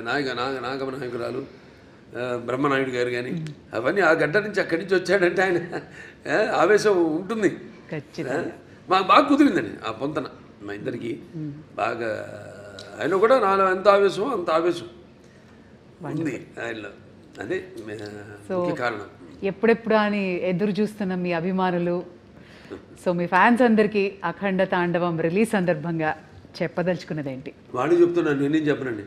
నాగమ నాయకురాలు బ్రహ్మనాయుడు గారు కానీ, అవన్నీ ఆ గడ్డ నుంచి అక్కడి నుంచి వచ్చాడంటే ఆయన ఆవేశం ఉంటుంది. మాకు బాగా కుదిరిందండి ఆ పొంతన మా ఇద్దరికి బాగా. ఆయన కూడా నాలో ఎంత ఆవేశమో అంత ఆవేశం ఉంది ఆయనలో. అదే ముఖ్య కారణం. ఎప్పుడెప్పుడు అని ఎదురు చూస్తున్న మీ అభిమానులు సో మీ ఫ్యాన్స్ అందరికీ అఖండ తాండవం రిలీజ్ సందర్భంగా చెప్పదలుచుకున్నది ఏంటి? వాడిని చెప్తున్నాను, నేనేం చెప్పనండి.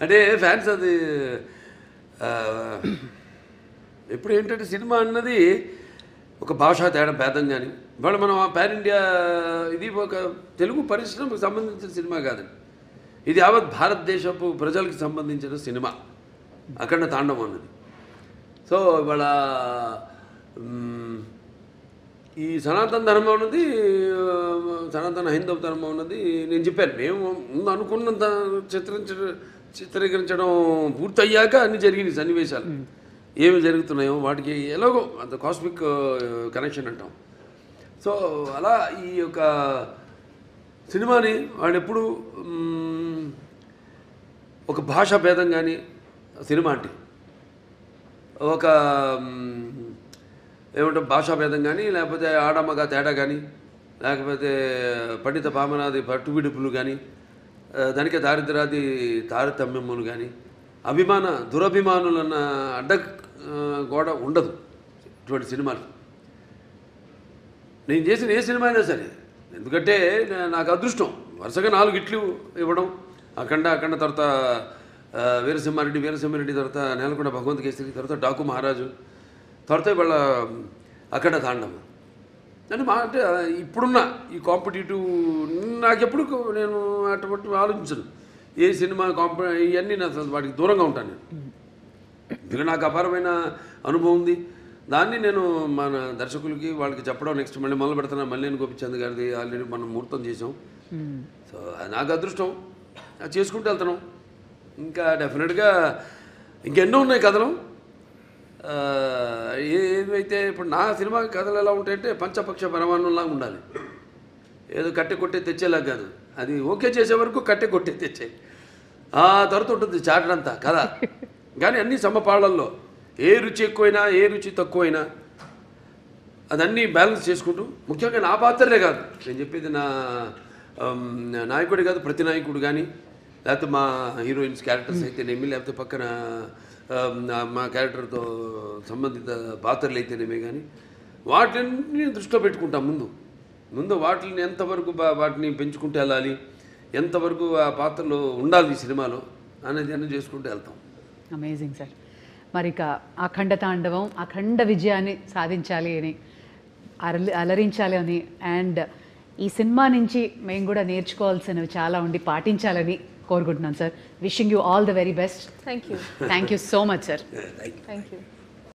అంటే ఫ్యాన్స్ అది ఎప్పుడు ఏంటంటే సినిమా అన్నది ఒక భాషా తేడా భేదం కానీ ఇవాళ మనం పాన్ ఇండియా ఇది ఒక తెలుగు పరిశ్రమకు సంబంధించిన సినిమా కాదండి, ఇది యావత్ భారతదేశపు ప్రజలకు సంబంధించిన సినిమా అఖండ తాండవం అన్నది. సో ఇవాళ ఈ సనాతన ధర్మం ఉన్నది, సనాతన హైందవ ధర్మం ఉన్నది నేను చెప్పాను. మేము ముందు అనుకున్నంత చిత్రీకరించడం పూర్తయ్యాక అన్ని జరిగినాయి సన్నివేశాలు ఏమి జరుగుతున్నాయో వాటికి ఎలాగో అంత కాస్మిక్ కనెక్షన్ అంటాం. సో అలా ఈ యొక్క సినిమాని వాళ్ళు ఎప్పుడు ఒక భాషా భేదం కానీ సినిమా అంటే ఒక ఏమంటే భాషా భేదం కానీ లేకపోతే ఆడమగ తేడా కానీ లేకపోతే పండిత పామనాది పట్టువిడుపులు కానీ దానికే దారిద్రాది తారతమ్యములు కానీ దురభిమానులన్న అడ్డ గోడ ఉండదు ఇటువంటి సినిమాలు. నేను చేసిన ఏ సినిమా అయినా సరే, ఎందుకంటే నాకు అదృష్టం వరుసగా 4 హిట్లు ఇవ్వడం, అఖండ తర్వాత వీరసింహారెడ్డి తర్వాత నేలకొండ భగవంత్ కేసరి, తర్వాత డాకు మహారాజు, తర్వాత వాళ్ళ అఖండ తాండవం అంటే అంటే ఇప్పుడున్న ఈ కాంపిటేటివ్ నాకెప్పుడు నేను అటువంటి ఆలోచించను. ఏ సినిమా ఇవన్నీ నా వాటికి దూరంగా ఉంటాను నేను. ఎందుకంటే నాకు అపారమైన అనుభవం ఉంది. దాన్ని నేను మన దర్శకులకి వాళ్ళకి చెప్పడం నెక్స్ట్ మళ్ళీ మొదలు పెడుతున్నా. మల్లేని గోపిచంద్ గారిది ఆల్రెడీ మనం ముహూర్తం చేసాం. సో నాకు అదృష్టం, అది చేసుకుంటూ వెళ్తున్నాం. ఇంకా డెఫినెట్గా ఇంకెన్నో ఉన్నాయి కథలు. ఏమైతే ఇప్పుడు నా సినిమా కథలు ఎలా ఉంటాయంటే పంచపక్ష పరమాన్నంలాగా ఉండాలి. ఏదో కట్టె కొట్టే తెచ్చేలాగా కాదు, అది ఓకే చేసే వరకు కట్టె కొట్టే తెచ్చే ఆ తర్వాత ఉంటుంది చాటంతా కథ. కానీ అన్ని సమపాళ్ళల్లో ఏ రుచి ఎక్కువైనా ఏ రుచి తక్కువైనా అదన్నీ బ్యాలెన్స్ చేసుకుంటూ, ముఖ్యంగా నా పాత్రలే కాదు నేను చెప్పేది, నా నాయకుడే కాదు ప్రతి నాయకుడు కానీ లేకపోతే మా హీరోయిన్స్ క్యారెక్టర్స్ అయితేనేమి లేకపోతే పక్కన మా క్యారెక్టర్తో సంబంధిత పాత్రలు అయితేనేమే కానీ వాటిని దృష్టిలో పెట్టుకుంటాం. ముందు వాటిని ఎంతవరకు వాటిని పెంచుకుంటూ వెళ్ళాలి, ఎంతవరకు ఆ పాత్రలో ఉండాలి ఈ సినిమాలో అనేది అన్నీ చేసుకుంటూ వెళ్తాం. Amazing sir. మరి ఇక అఖండ తాండవం అఖండ విజయాన్ని సాధించాలి అని, అలరించాలి అని, అండ్ ఈ సినిమా నుంచి మేము కూడా నేర్చుకోవాల్సినవి చాలా ఉండి పాటించాలని కోరుకుంటున్నాను sir. Wishing you all the very best. Thank you. Thank you so much sir. Thank you.